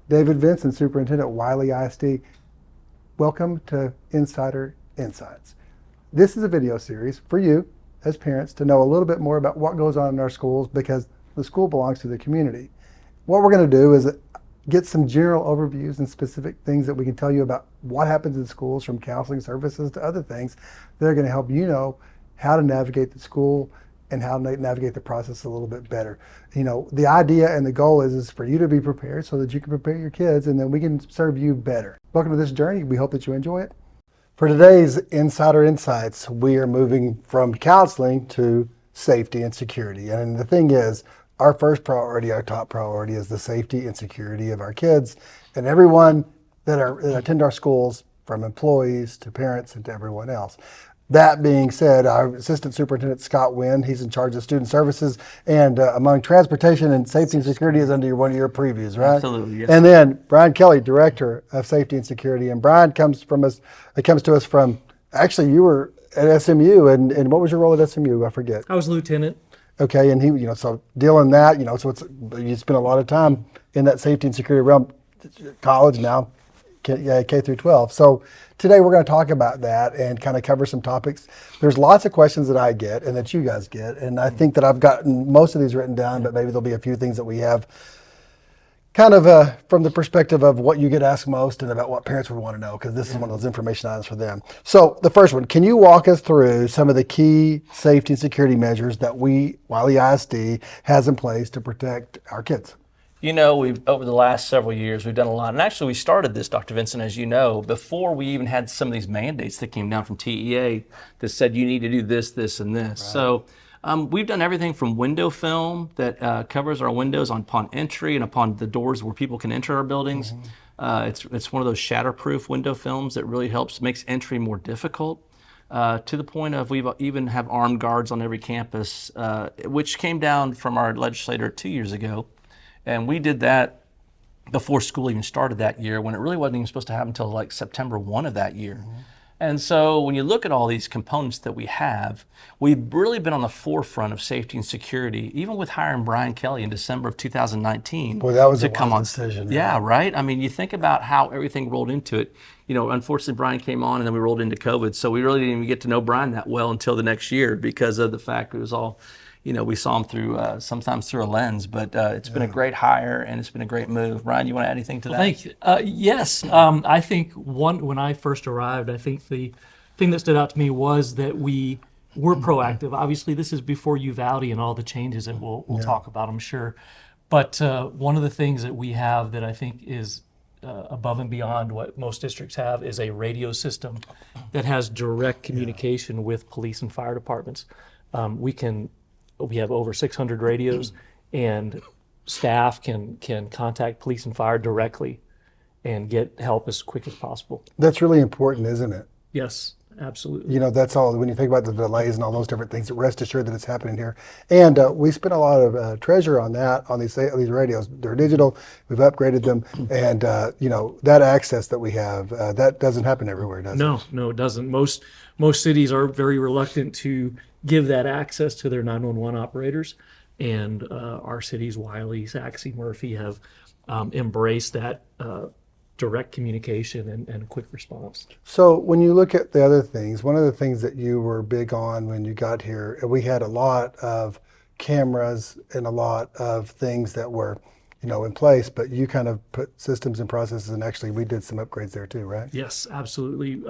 David Vincent, Superintendent, Wylie ISD. Welcome to Insider Insights. This is a video series for you as parents to know a little bit more about what goes on in our schools, because the school belongs to the community. What we're going to do is get some general overviews and specific things that we can tell you about what happens in schools, from counseling services to other things that are going to help you know how to navigate the school and how to navigate the process a little bit better. You know, the idea and the goal is for you to be prepared so that you can prepare your kids, and then we can serve you better. Welcome to this journey. We hope that you enjoy it. For today's Insider Insights, we are moving from counseling to safety and security. And the thing is, our first priority, our top priority, is the safety and security of our kids and everyone that attend our schools, from employees to parents and to everyone else. That being said, our Assistant Superintendent, Scott Wynn, he's in charge of student services, and among transportation and safety and security is under one of your previews, right? Absolutely, yes. And then Brian Kelly, Director of Safety and Security. And Brian comes to us from, actually you were at SMU, and what was your role at SMU? I forget. I was lieutenant. Okay, and he, so dealing that, so you spend a lot of time in that safety and security realm, college now, K through 12. So today we're going to talk about that and kind of cover some topics. There's lots of questions that I get and that you guys get, and I think that I've gotten most of these written down, but maybe there'll be a few things that we have kind of from the perspective of what you get asked most and about what parents would want to know, because this is one of those information items for them. So the first one, can you walk us through some of the key safety and security measures that Wylie ISD has in place to protect our kids? You know, over the last several years, we've done a lot. And actually, we started this, Dr. Vincent, as you know, before we even had some of these mandates that came down from TEA that said you need to do this, this, and this. Right. So we've done everything from window film that covers our windows upon entry and upon the doors where people can enter our buildings. Mm-hmm. It's one of those shatterproof window films that really makes entry more difficult. To the point of we even have armed guards on every campus, which came down from our legislator 2 years ago. And we did that before school even started that year, when it really wasn't even supposed to happen until like September 1 of that year. Mm-hmm. And so when you look at all these components that we have, we've really been on the forefront of safety and security, even with hiring Brian Kelly in December of 2019. Boy, that was a wise decision. Yeah, right? I mean, you think about how everything rolled into it. You know, unfortunately, Brian came on and then we rolled into COVID. So we really didn't even get to know Brian that well until the next year, because of the fact it was all, we saw him through sometimes through a lens, but it's been a great hire and it's been a great move. Brian, you want to add anything to that? Thank you. Yes, I think when I first arrived, I think the thing that stood out to me was that we were proactive. Obviously, this is before Uvalde and all the changes that we'll talk about, I'm sure. But one of the things that we have that I think is above and beyond what most districts have is a radio system that has direct communication with police and fire departments. We have over 600 radios, and staff can contact police and fire directly and get help as quick as possible. That's really important, isn't it? Yes, absolutely. That's all. When you think about the delays and all those different things, rest assured that it's happening here. And we spent a lot of treasure on that, on these radios. They're digital. We've upgraded them. And, that access that we have, that doesn't happen everywhere, does it? No, it doesn't. Most cities are very reluctant to give that access to their 911 operators. And our cities, Wylie, Sachse, Murphy, have embraced that direct communication and quick response. So when you look at the other things, one of the things that you were big on when you got here, we had a lot of cameras and a lot of things that were, in place, but you kind of put systems and processes, and actually we did some upgrades there too, right? Yes, absolutely.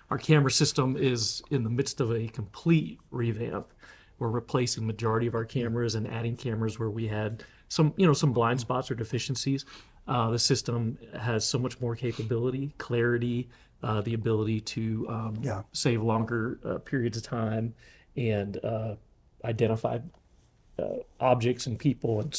Our camera system is in the midst of a complete revamp. We're replacing majority of our cameras and adding cameras where we had some blind spots or deficiencies. The system has so much more capability, clarity, the ability to save longer periods of time and identify objects and people and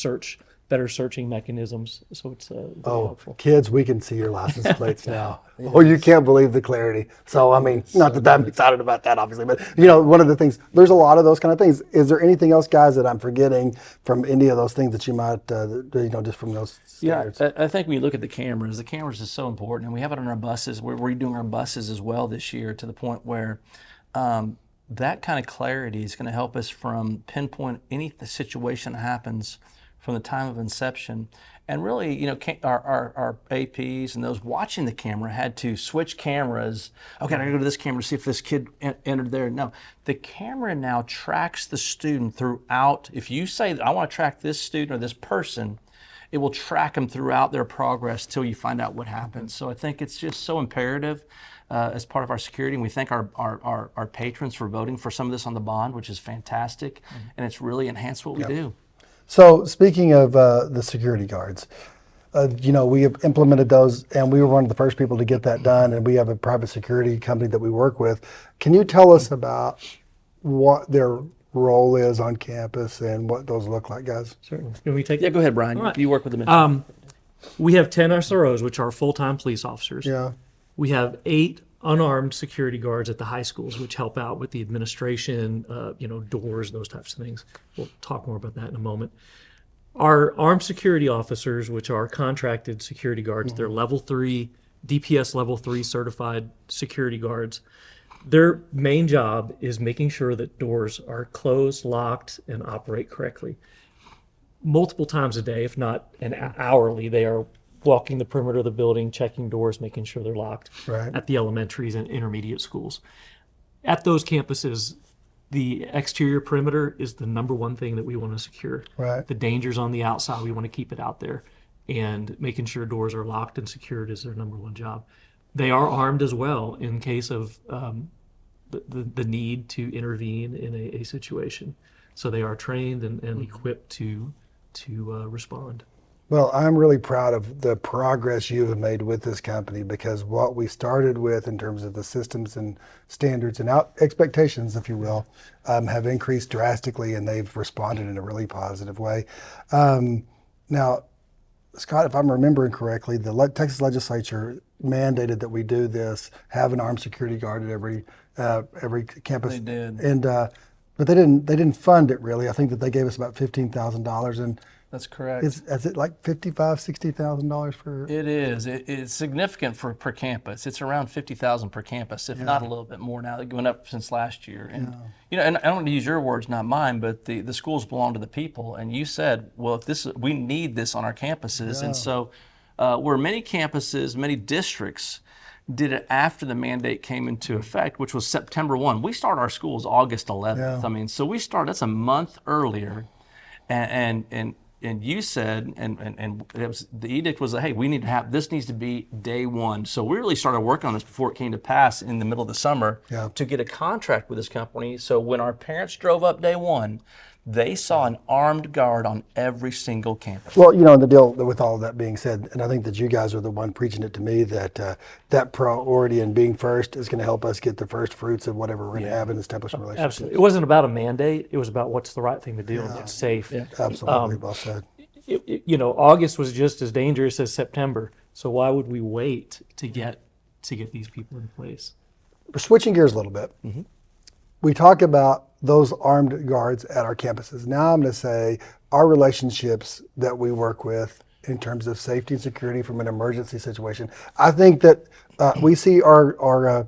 better searching mechanisms. So it's very helpful. Kids, we can see your license plates now. Yes. Oh, you can't believe the clarity. So, I mean, not that I'm excited about that, obviously, but, one of the things, there's a lot of those kind of things. Is there anything else, guys, that I'm forgetting from any of those things that you might, just from those standards? Yeah, I think when you look at the cameras is so important, and we have it on our buses. We're redoing our buses as well this year, to the point where that kind of clarity is going to help us from pinpoint any situation that happens from the time of inception. And really, you know, our APs and those watching the camera had to switch cameras. Okay, I gotta go to this camera to see if this kid entered there. No, the camera now tracks the student throughout. If you say, I want to track this student or this person, it will track them throughout their progress till you find out what happened. So I think it's just so imperative as part of our security. And we thank our patrons for voting for some of this on the bond, which is fantastic. And it's really enhanced what we do. So speaking of the security guards, you know, we have implemented those, and we were one of the first people to get that done, and we have a private security company that we work with. Can you tell us about what their role is on campus and what those look like, guys? Certainly. Can we take? Yeah, go ahead, Brian. All right. You work with them. We have 10 SROs, which are full-time police officers. Yeah. We have 8 unarmed security guards at the high schools, which help out with the administration, you know, doors, those types of things. We'll talk more about that in a moment. Our armed security officers, which are contracted security guards, they're level 3, DPS level 3 certified security guards. Their main job is making sure that doors are closed, locked, and operate correctly. Multiple times a day, if not hourly, they are walking the perimeter of the building, checking doors, making sure they're locked Right. at the elementaries and intermediate schools. At those campuses, the exterior perimeter is the number one thing that we want to secure. Right. The dangers on the outside, we want to keep it out there. And making sure doors are locked and secured is their number one job. They are armed as well in case of the need to intervene in a situation. So they are trained and equipped to respond. Well, I'm really proud of the progress you have made with this company, because what we started with in terms of the systems and standards and expectations, if you will, have increased drastically, and they've responded in a really positive way. Now, Scott, if I'm remembering correctly, the Texas legislature mandated that we do this, have an armed security guard at every campus. They did. And but they didn't fund it really. I think that they gave us about $15,000, and That's correct. is it like $60,000 for? It is. It's significant per campus. It's around 50,000 per campus, if not a little bit more now. It went up since last year. And you know, and I don't want to use your words, not mine, but the schools belong to the people. And you said, well, if we need this on our campuses, and so where many campuses, many districts did it after the mandate came into effect, which was September 1. We start our schools August 11th. I mean, so we start. That's a month earlier, and you said, and it was, the edict was, hey, we need to have, this needs to be day one. So we really started working on this before it came to pass in the middle of the summer to get a contract with this company. So when our parents drove up day one, they saw an armed guard on every single campus. Well, you know, and the deal with all of that being said, and I think that you guys are the one preaching it to me, that that priority and being first is going to help us get the first fruits of whatever we're going to have and establish relationships. Absolutely. It wasn't about a mandate. It was about what's the right thing to do and what's safe. Absolutely, well said. You know, August was just as dangerous as September. So why would we wait to get these people in place? We're switching gears a little bit. We talk about those armed guards at our campuses. Now I'm going to say our relationships that we work with in terms of safety and security from an emergency situation. I think that we see our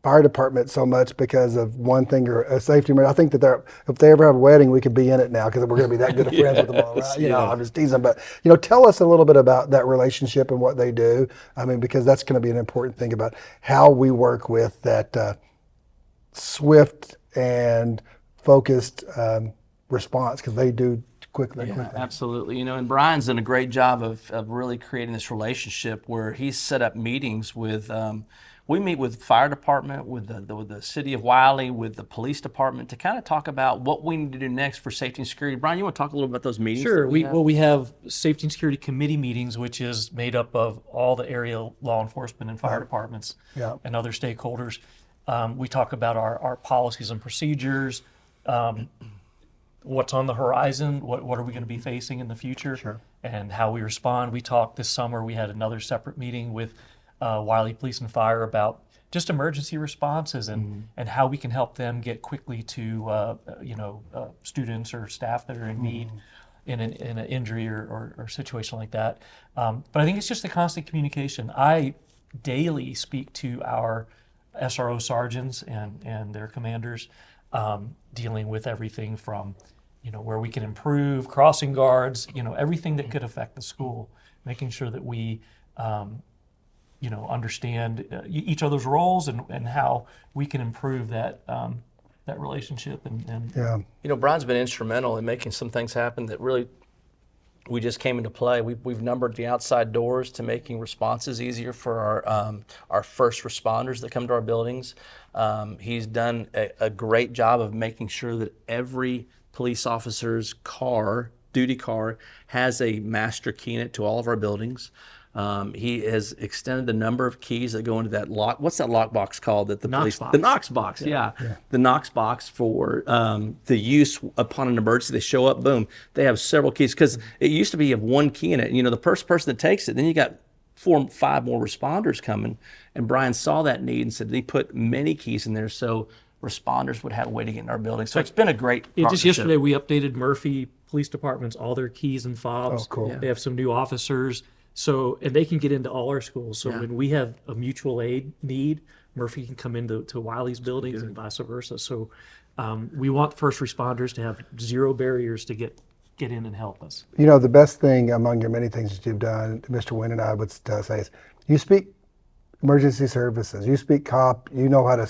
fire department so much because of one thing or a safety. I think that if they ever have a wedding, we could be in it now because we're going to be that good of friends with them all, right? You know, I'm just teasing, but you know, tell us a little bit about that relationship and what they do. I mean, because that's going to be an important thing about how we work with that swift and focused response, because they do quickly. Absolutely. You know, and Brian's done a great job of really creating this relationship where he's set up meetings with, we meet with the fire department, with the city of Wylie, with the police department to kind of talk about what we need to do next for safety and security. Brian, you want to talk a little about those meetings? Sure. We have safety and security committee meetings, which is made up of all the area law enforcement and fire departments and other stakeholders. We talk about our policies and procedures, what's on the horizon, what are we going to be facing in the future, and how we respond. We talked this summer, we had another separate meeting with Wylie Police and Fire about just emergency responses and how we can help them get quickly to students or staff that are in need in an injury or situation like that. But I think it's just the constant communication. I daily speak to our SRO sergeants and their commanders, dealing with everything from where we can improve, crossing guards, everything that could affect the school, making sure that we, understand each other's roles and how we can improve that relationship. And Yeah. Brian's been instrumental in making some things happen that really we just came into play. We've numbered the outside doors to making responses easier for our first responders that come to our buildings. He's done a great job of making sure that every police officer's duty car, has a master key in it to all of our buildings. He has extended the number of keys that go into that lock. What's that lock box called? That the Knox police, box. the Knox box, yeah. The Knox box for the use upon an emergency. They show up, boom. They have several keys because it used to be you have one key in it. The first person that takes it, then you got 4 or 5 more responders coming. And Brian saw that need and said he put many keys in there so responders would have a way to get in our building. So it's been a great partnership. just yesterday we updated Murphy Police Department's all their keys and fobs. Oh, cool. They have some new officers. So, and they can get into all our schools. So when we have a mutual aid need, Murphy can come into Wylie's buildings and vice versa. So we want first responders to have zero barriers to get in and help us. The best thing among your many things that you've done, Mr. Wynn and I would say is you speak emergency services, you speak cop, you know how to,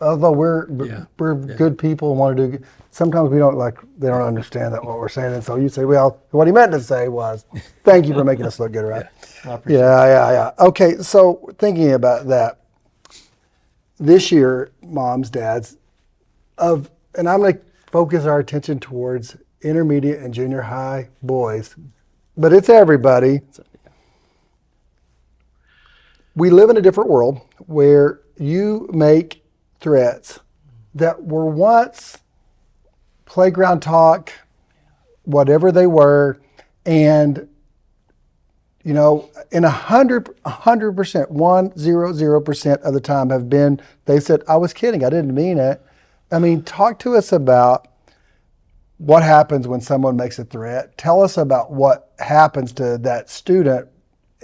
although we're good people and want to do, sometimes they don't understand that what we're saying. And so you say, well, what he meant to say was, thank you for making us look good, right? I appreciate Yeah. Okay, so thinking about that, this year, moms, dads, and I'm going to focus our attention towards intermediate and junior high boys, but it's everybody. We live in a different world where you make threats that were once playground talk, whatever they were, and in 100%, 100% of the time they said, I was kidding, I didn't mean it. I mean, talk to us about what happens when someone makes a threat. Tell us about what happens to that student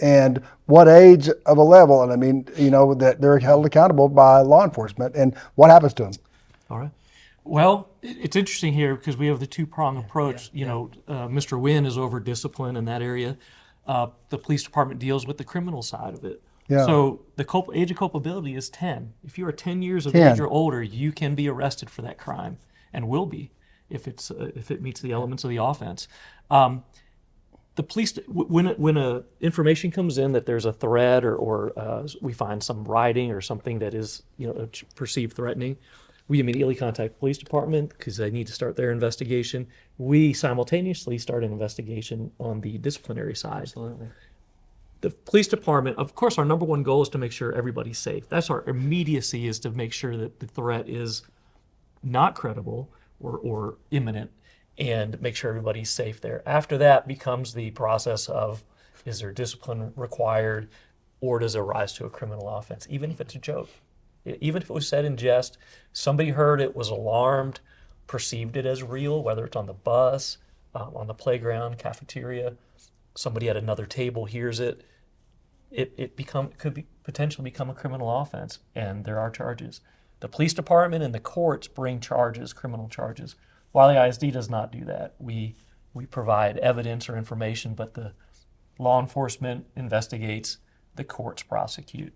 and what age of a level, and I mean, that they're held accountable by law enforcement, and what happens to them. All right. Well, it's interesting here because we have the two-prong approach. Mr. Wynn is over discipline in that area. The police department deals with the criminal side of it. Yeah. So the age of culpability is 10. If you are 10 years of age or older, you can be arrested for that crime, and will be if it meets the elements of the offense. The police, when information comes in that there's a threat or we find some writing or something that is perceived threatening, we immediately contact the police department because they need to start their investigation. We simultaneously start an investigation on the disciplinary side. Absolutely. The police department, of course, our number one goal is to make sure everybody's safe. That's our immediacy, is to make sure that the threat is not credible or imminent, and make sure everybody's safe there. After that becomes the process of, is there discipline required, or does it rise to a criminal offense, even if it's a joke? Even if it was said in jest, somebody heard it, was alarmed, perceived it as real, whether it's on the bus, on the playground, cafeteria, somebody at another table hears it, could potentially become a criminal offense, and there are charges. The police department and the courts bring charges, criminal charges. Wylie ISD does not do that. We provide evidence or information, but the law enforcement investigates, the courts prosecute.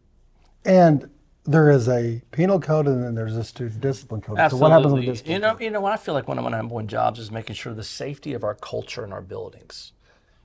And there is a penal code, and then there's a student discipline code. Absolutely. So what happens with discipline? I feel like one of my number one jobs is making sure the safety of our culture in our buildings,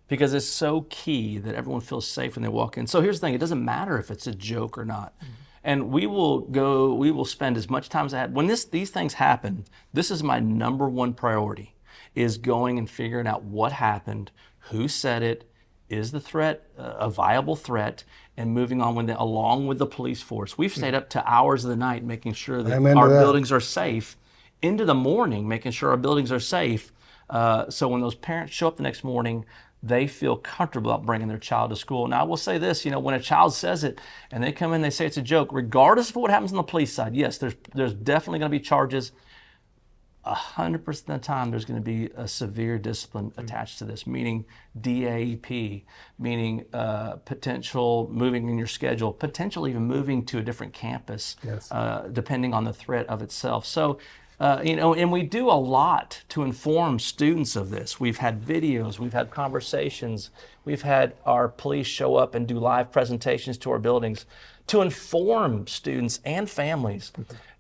because it's so key that everyone feels safe when they walk in. So here's the thing: it doesn't matter if it's a joke or not. Mm-hmm. And we will spend as much time as I have. When these things happen, this is my number one priority, is going and figuring out what happened, who said it, is the threat a viable threat, and moving on along with the police force. We've stayed up to hours of the night making sure that our buildings are safe, into the morning making sure our buildings are safe, so when those parents show up the next morning, they feel comfortable about bringing their child to school. Now, I will say this, when a child says it and they come in, they say it's a joke, regardless of what happens on the police side, yes, there's definitely going to be charges. 100% of the time, there's going to be a severe discipline attached to this, meaning DAEP, meaning potential moving in your schedule, potentially even moving to a different campus, yes. Depending on the threat of itself. So And we do a lot to inform students of this. We've had videos, we've had conversations, we've had our police show up and do live presentations to our buildings to inform students and families.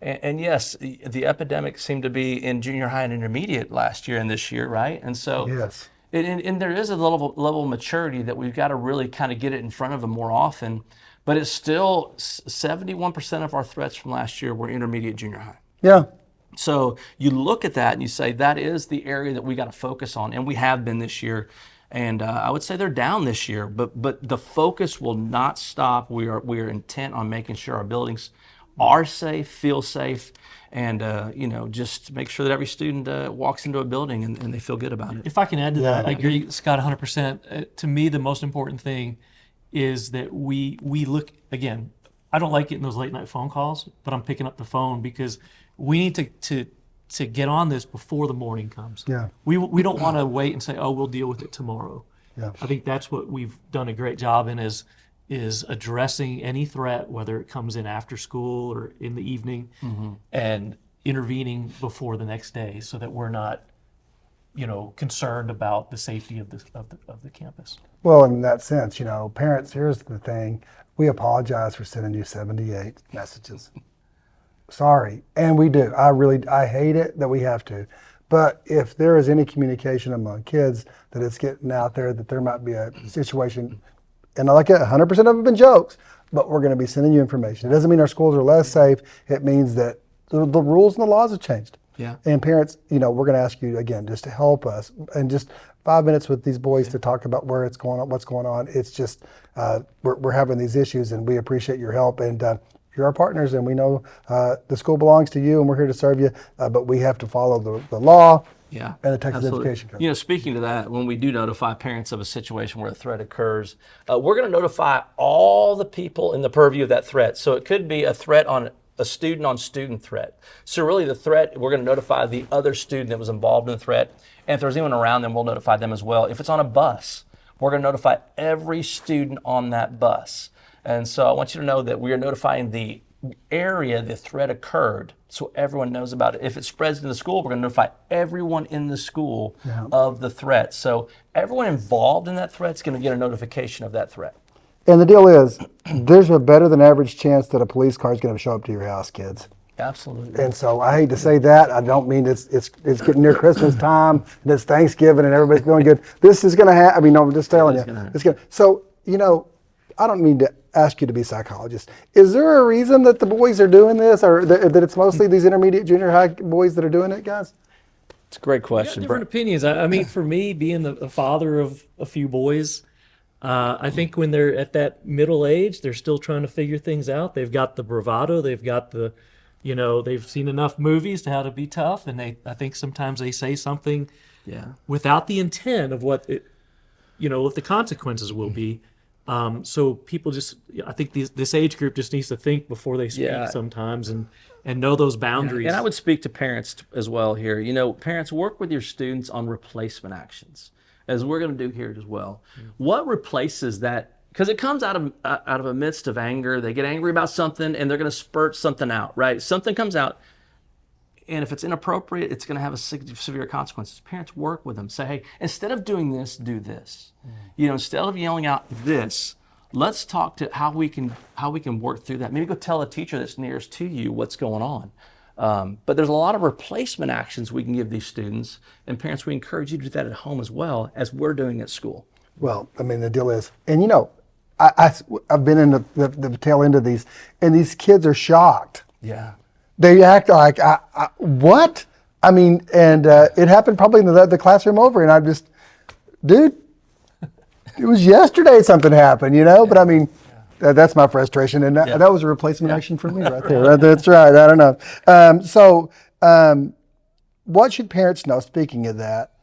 And yes, the epidemic seemed to be in junior high and intermediate last year and this year, right? And so, Yes. and there is a level of maturity that we've got to really kind of get it in front of them more often. But it's still 71% of our threats from last year were intermediate, junior high. Yeah. So you look at that and you say, that is the area that we got to focus on. And we have been this year. And I would say they're down this year, but the focus will not stop. We are intent on making sure our buildings are safe, feel safe, and just make sure that every student walks into a building and they feel good about it. If I can add to that, I agree, Scott, 100%. To me, the most important thing is that we look, again, I don't like getting those late night phone calls, but I'm picking up the phone because we need to get on this before the morning comes. Yeah. We don't want to wait and say, oh, we'll deal with it tomorrow. Yeah. I think that's what we've done a great job in is addressing any threat, whether it comes in after school or in the evening, and intervening before the next day so that we're not, concerned about the safety of the campus. Well, in that sense, parents, here's the thing. We apologize for sending you 78 messages. Sorry. And we do. I hate it that we have to. But if there is any communication among kids that it's getting out there that there might be a situation, and like 100% of them have been jokes, but we're going to be sending you information. It doesn't mean our schools are less safe. It means that the rules and the laws have changed. Yeah. And parents, we're going to ask you again just to help us and just 5 minutes with these boys to talk about where it's going on, what's going on. It's just we're having these issues, and we appreciate your help. And you're our partners, and we know the school belongs to you, and we're here to serve you. But we have to follow the law. Yeah, and the Texas absolutely. Education Code. Speaking to that, when we do notify parents of a situation where a threat occurs, we're going to notify all the people in the purview of that threat. So it could be a threat on a student-on-student threat. So really the threat, we're going to notify the other student that was involved in the threat. And if there's anyone around them, we'll notify them as well. If it's on a bus, we're going to notify every student on that bus. And so I want you to know that we are notifying the area the threat occurred so everyone knows about it. If it spreads to the school, we're going to notify everyone in the school of the threat. So everyone involved in that threat is going to get a notification of that threat. And the deal is, there's a better than average chance that a police car is going to show up to your house, kids. Absolutely. And so I hate to say that. I don't mean it's getting near Christmas time and it's Thanksgiving and everybody's feeling good. This is going to happen. I mean, no, I'm just telling you. It's going to. So, I don't mean to ask you to be psychologists. Is there a reason that the boys are doing this, or that it's mostly these intermediate, junior high boys that are doing it, guys? It's a great question. Different opinions. I mean, for me, being the father of a few boys, I think when they're at that middle age, they're still trying to figure things out. They've got the bravado. They've got the, they've seen enough movies to how to be tough. And I think sometimes they say something without the intent of what what the consequences will be. So people I think this age group just needs to think before they speak sometimes and know those boundaries. And I would speak to parents as well here. Parents, work with your students on replacement actions, as we're going to do here as well. What replaces that? Because it comes out of a midst of anger. They get angry about something and they're going to spurt something out, right? Something comes out. And if it's inappropriate, it's going to have a severe consequences. Parents, work with them. Say, hey, instead of doing this, do this. Instead of yelling out this, let's talk to how we can work through that. Maybe go tell a teacher that's nearest to you what's going on. But there's a lot of replacement actions we can give these students. And parents, we encourage you to do that at home as well as we're doing at school. Well, I mean, the deal is, and I've been in the tail end of these, and these kids are shocked. Yeah. They act like, what? I mean, and it happened probably in the classroom over, and I'm just, dude, it was yesterday something happened, But I mean, that's my frustration, and that was a replacement action for me right there. Right? That's right. I don't know. What should parents know, speaking of that,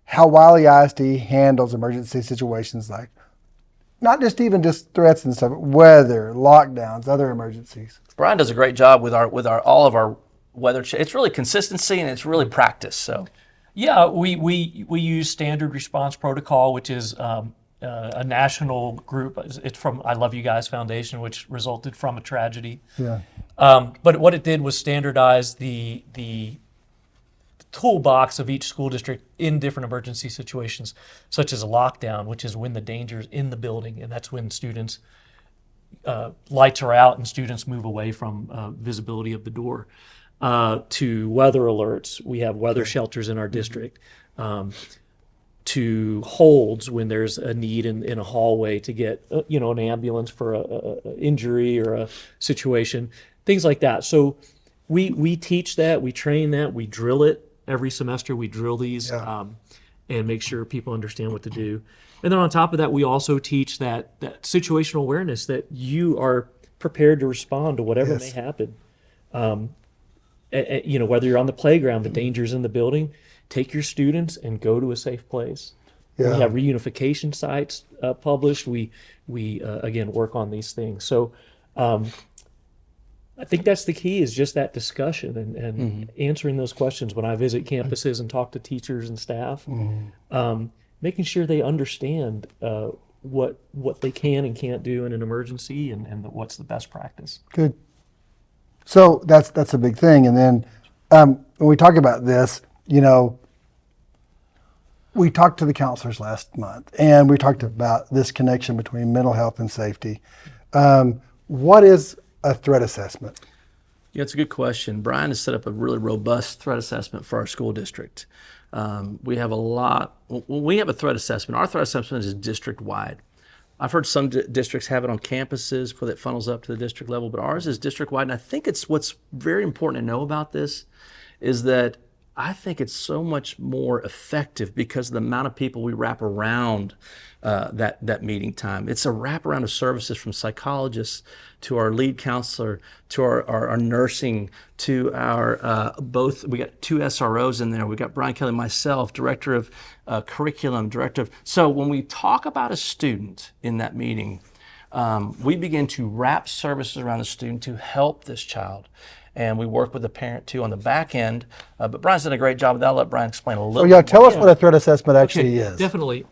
how Wylie ISD handles emergency situations like, not just threats and stuff, but weather, lockdowns, other emergencies? Brian does a great job with all of our weather. It's really consistency and it's really practice. So, yeah, we use standard response protocol, which is a national group. It's from I Love You Guys Foundation, which resulted from a tragedy. Yeah. But what it did was standardize the toolbox of each school district in different emergency situations, such as a lockdown, which is when the danger's in the building, and that's when students lights are out and students move away from visibility of the door. To weather alerts, we have weather shelters in our district. To holds when there's a need in a hallway to get an ambulance for a injury or a situation, things like that. So we teach that, we train that, we drill it every semester. We drill these and make sure people understand what to do. And then on top of that, we also teach that situational awareness, that you are prepared to respond to whatever may happen. Whether you're on the playground, the danger's in the building, take your students and go to a safe place. We have reunification sites published. We again work on these things. So I think that's the key, is just that discussion and answering those questions when I visit campuses and talk to teachers and staff, making sure they understand what they can and can't do in an emergency and what's the best practice. Good. So that's a big thing. And then when we talk about this, we talked to the counselors last month, and we talked about this connection between mental health and safety. What is a threat assessment? Yeah, it's a good question. Brian has set up a really robust threat assessment for our school district. We have when we have a threat assessment, our threat assessment is district-wide. I've heard some districts have it on campuses where it funnels up to the district level, but ours is district-wide. And I think what's very important to know about this is that I think it's so much more effective because of the amount of people we wrap around that meeting time. It's a wraparound of services, from psychologists to our lead counselor to our nursing to our we got 2 SROs in there. We got Brian Kelly, myself, director of curriculum, So when we talk about a student in that meeting, we begin to wrap services around the student to help this child. And we work with the parent too on the back end. But Brian's done a great job with that. I'll let Brian explain a little bit. Tell us what a threat assessment actually is. Definitely.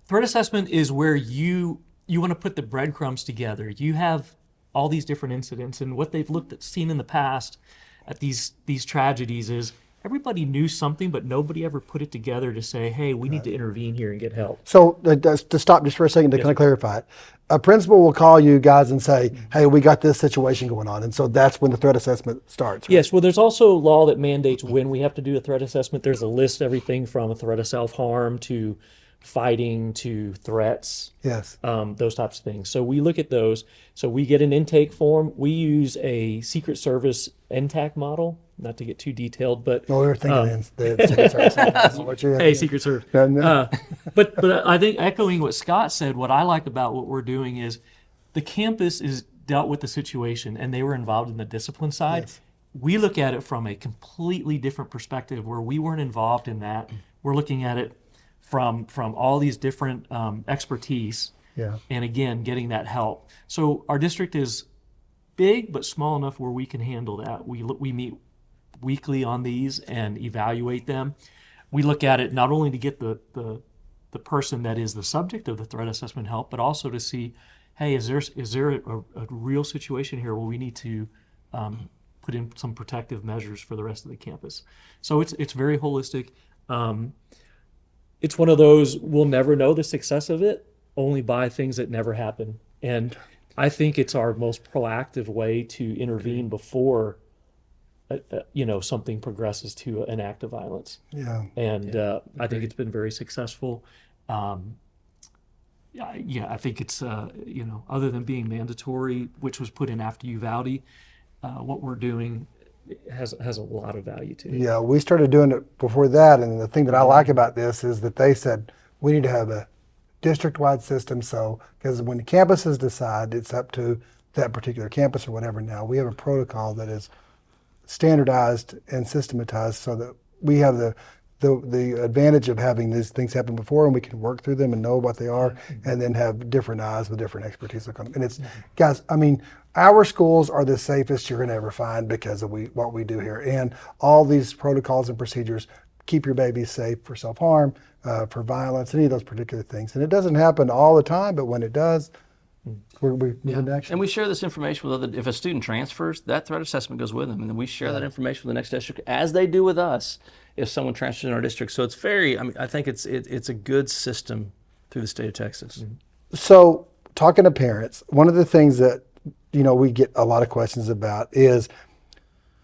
Threat assessment is where you want to put the breadcrumbs together. You have all these different incidents, and what they've seen in the past at these tragedies is everybody knew something, but nobody ever put it together to say, hey, we need to intervene here and get help. So to stop just for a second to kind of clarify it, a principal will call you guys and say, hey, we got this situation going on. And so that's when the threat assessment starts. Right? Yes, well, there's also law that mandates when we have to do a threat assessment. There's a list, everything from a threat of self-harm to fighting to threats, those types of things. So we look at those. So we get an intake form. We use a Secret Service NTAC model, not to get too detailed, but we were thinking the Secret Service. Hey, Secret Service. But I think echoing what Scott said, what I like about what we're doing is the campus is dealt with the situation and they were involved in the discipline side. Yes. We look at it from a completely different perspective where we weren't involved in that. We're looking at it from all these different expertise, and again, getting that help. So our district is big, but small enough where we can handle that. We meet weekly on these and evaluate them. We look at it not only to get the person that is the subject of the threat assessment help, but also to see, hey, is there a real situation here where we need to put in some protective measures for the rest of the campus? So it's very holistic. It's one of those, we'll never know the success of it, only by things that never happen. And I think it's our most proactive way to intervene before something progresses to an act of violence. And I think it's been very successful. I think it's other than being mandatory, which was put in after Uvalde, what we're doing has a lot of value to it. Yeah, we started doing it before that, and the thing that I like about this is that they said we need to have a district-wide system. So, because when the campuses decide, it's up to that particular campus or whatever. Now we have a protocol that is standardized and systematized, so that we have the advantage of having these things happen before, and we can work through them and know what they are, and then have different eyes with different expertise. And it's, guys, I mean, our schools are the safest you're going to ever find because of what we do here, and all these protocols and procedures keep your babies safe for self-harm, for violence, any of those particular things. And it doesn't happen all the time, but when it does, We're moving to action. And we share this information with other. If a student transfers, that threat assessment goes with them, and then we share that information with the next district, as they do with us, if someone transfers in our district. So it's very. I mean, I think it's a good system through the state of Texas. So, talking to parents, one of the things that we get a lot of questions about is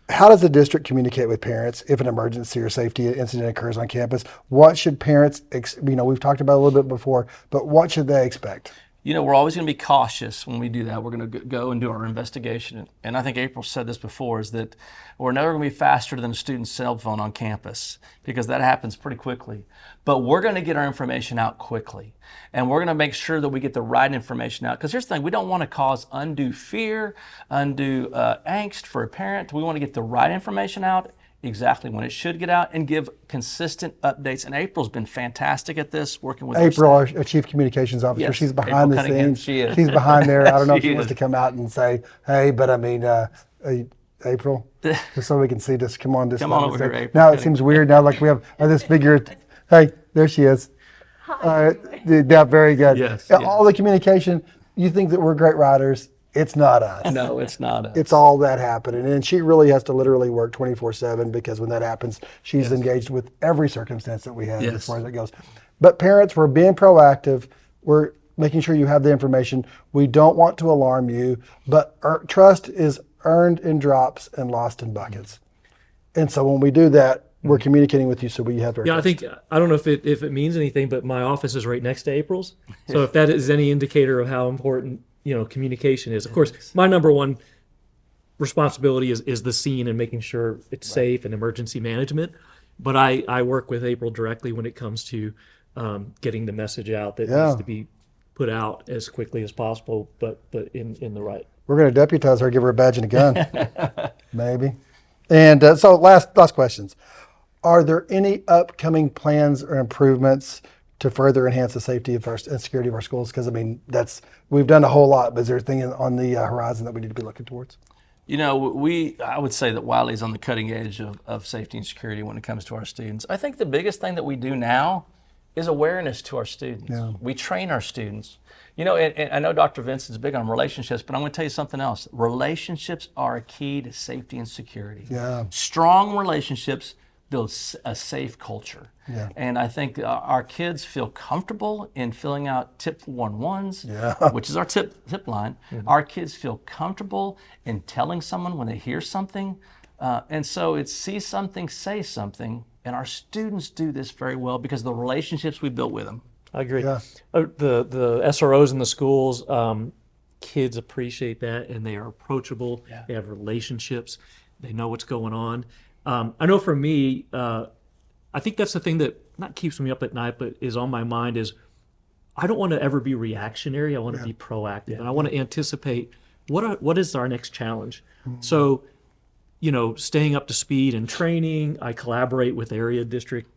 how does the district communicate with parents if an emergency or safety incident occurs on campus? What should parents, we've talked about it a little bit before, but what should they expect? We're always going to be cautious when we do that. We're going to go and do our investigation. And I think April said this before, is that we're never going to be faster than a student's cell phone on campus, because that happens pretty quickly. But we're going to get our information out quickly. And we're going to make sure that we get the right information out. Because here's the thing, we don't want to cause undue fear, undue angst for a parent. We want to get the right information out exactly when it should get out and give consistent updates. And April's been fantastic at this, working with April, our our Chief Communications Officer, Yes, she's behind April the Cunningham, scenes. she is. She's behind there. I don't know if She she wants is. to come out and say, hey, but I mean, April, just so we can see this. Come on, Come on over here, April. Now it seems weird. Now, like we have this figure. Hey, there she is. Yeah, very good. Yes, All the communication. You think that we're great writers? It's not us. No, it's not us. It's all that happening. And she really has to literally work 24/7, because when that happens, she's engaged with every circumstance that we have as far as it goes. But parents, we're being proactive. We're making sure you have the information. We don't want to alarm you, but trust is earned in drops and lost in buckets. And so when we do that, we're communicating with you, so we have to. Yeah, I don't know if it means anything, but my office is right next to April's. So if that is any indicator of how important communication is. Of course, my number one responsibility is the scene and making sure it's safe and emergency management. But I work with April directly when it comes to getting the message out that needs to be put out as quickly as possible, but in the right. We're going to deputize her, give her a badge and a gun, maybe. And so last questions. Are there any upcoming plans or improvements to further enhance the safety of and security of our schools? Because I mean, we've done a whole lot, but is there anything on the horizon that we need to be looking towards? I would say that Wylie's on the cutting edge of safety and security when it comes to our students. I think the biggest thing that we do now is awareness to our students. Yeah. We train our students. And I know Dr. Vincent's big on relationships, but I'm going to tell you something else. Relationships are a key to safety and security. Yeah. Strong relationships build a safe culture. Yeah. And I think our kids feel comfortable in filling out tip 411s, which is our tip line. Mm-hmm. Our kids feel comfortable in telling someone when they hear something. And so it's see something, say something. And our students do this very well because of the relationships we built with them. I agree. Yeah. The SROs in the schools, kids appreciate that, and they are approachable. Yeah. They have relationships. They know what's going on. I know for me, I think that's the thing that not keeps me up at night, but is on my mind is I don't want to ever be reactionary. I want to be proactive, and I want to anticipate what is our next challenge. Mm-hmm. So, staying up to speed and training. I collaborate with area district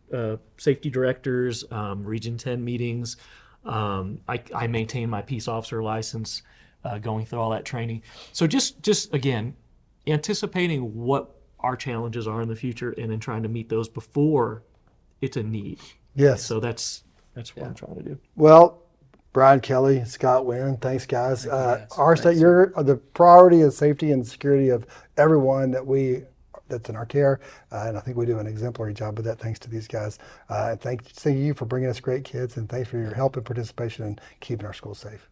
safety directors, Region 10 meetings. I maintain my peace officer license, going through all that training. So just again, anticipating what our challenges are in the future and then trying to meet those before it's a need. Yes. So that's what I'm trying to do. Well, Brian Kelly, Scott Wynn, thanks guys. Our state, the priority is safety and security of everyone that's in our care, and I think we do an exemplary job with that thanks to these guys. Thank you for bringing us great kids, and thanks for your help and participation in keeping our schools safe.